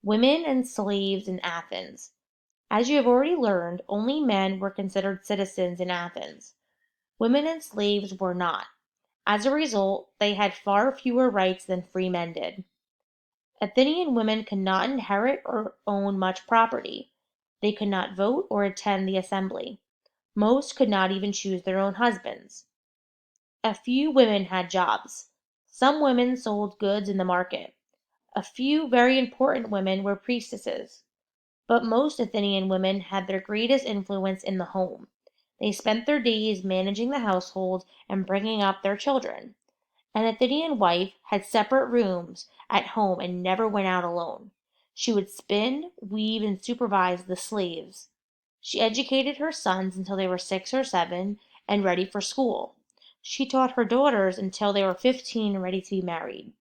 Women and slaves in Athens. As you have already learned, only men were considered citizens in Athens. Women and slaves were not. As a result, they had far fewer rights than free men did. Athenian women could not inherit or own much property. They could not vote or attend the assembly. Most could not even choose their own husbands. A few women had jobs. Some women sold goods in the market. A few very important women were priestesses. But most Athenian women had their greatest influence in the home. They spent their days managing the household and bringing up their children. An Athenian wife had separate rooms at home and never went out alone. She would spin, weave, and supervise the slaves. She educated her sons until they were 6 or 7 and ready for school. She taught her daughters until they were 15 and ready to be married.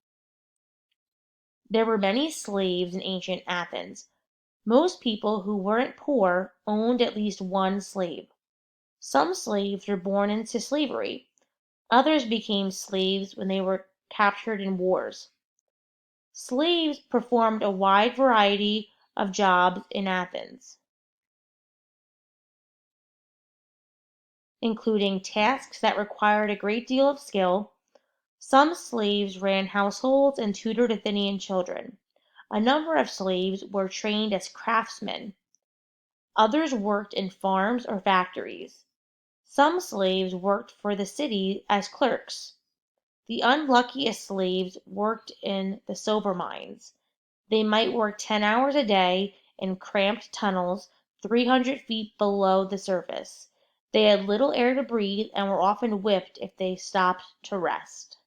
There were many slaves in ancient Athens. Most people who weren't poor owned at least one slave. Some slaves were born into slavery. Others became slaves when they were captured in wars. Slaves performed a wide variety of jobs in Athens, including tasks that required a great deal of skill. Some slaves ran households and tutored Athenian children. A number of slaves were trained as craftsmen. Others worked in farms or factories. Some slaves worked for the city as clerks. The unluckiest slaves worked in the silver mines. They might work 10 hours a day in cramped tunnels 300 feet below the surface. They had little air to breathe and were often whipped if they stopped to rest.